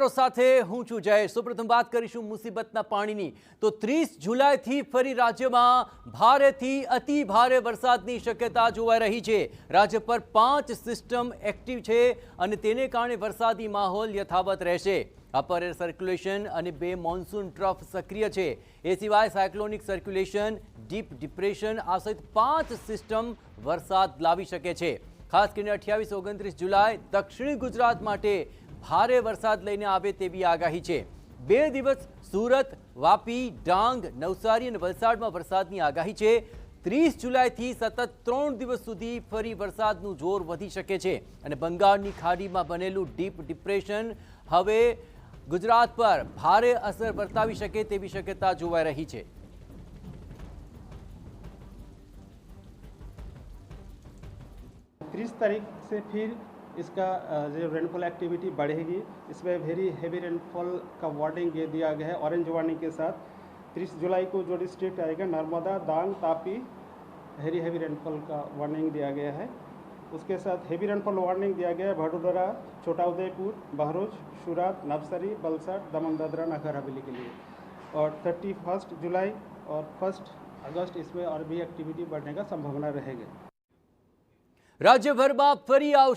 સમાચારો સાથે હું છું જયેશ। સૌપ્રથમ વાત કરીશું મુસીબતના પાણીની। તો 30 જુલાઈથી ફરી રાજ્યમાં ભારેથી અતિ ભારે વરસાદની શક્યતા જોવાઈ રહી છે। રાજ્ય પર 5 સિસ્ટમ એક્ટિવ છે અને તેને કારણે વરસાદી માહોલ યથાવત રહેશે। અપર એર સર્ક્યુલેશન અને 2 મોન્સૂન ટ્રફ સક્રિય છે। એ સિવાય સાયક્લોનિક સર્ક્યુલેશન, ડીપ ડિપ્રેશન આ સહિત 5 સિસ્ટમ વરસાદ લાવી શકે છે। ખાસ કરીને 28-29 જુલાઈ દક્ષિણી ગુજરાત માટે ભારે વરસાદ લઈને આવે તેવી આગાહી છે। 2 દિવસ સુરત, વાપી, ડાંગ, નવસારી અને વલસાડમાં વરસાદની આગાહી છે। 30 જુલાઈથી સતત 3 દિવસ સુધી ફરી વરસાદનું જોર વધી શકે છે અને બંગાળની ખાડીમાં બનેલું ડીપ ડિપ્રેશન હવે ગુજરાત પર ભારે અસર વર્તાવી શકે તેવી શક્યતા જોવાઈ રહી છે। 30 तारीख से फिर इसका जो रेनफॉल एक्टिविटी बढ़ेगी। इसमें वेरी हेवी रेनफॉल का वार्निंग ये दिया गया है ऑरेंज वार्निंग के साथ। 30 जुलाई को जो डिस्ट्रिक्ट आएगा नर्मदा, डांग, तापी, हेवी रेनफॉल का वार्निंग दिया गया है। उसके साथ हेवी रेनफॉल वार्निंग दिया गया है भदोदरा, छोटा उदयपुर, बहरोज, सूरत, नवसारी, वलसाड, दमन, दादरा, नगर हवेली के लिए। और 31 जुलाई और 1 अगस्त इसमें और भी एक्टिविटी बढ़ने का संभावना रहेगी। રાજ્યભરમાં ફરી આવશે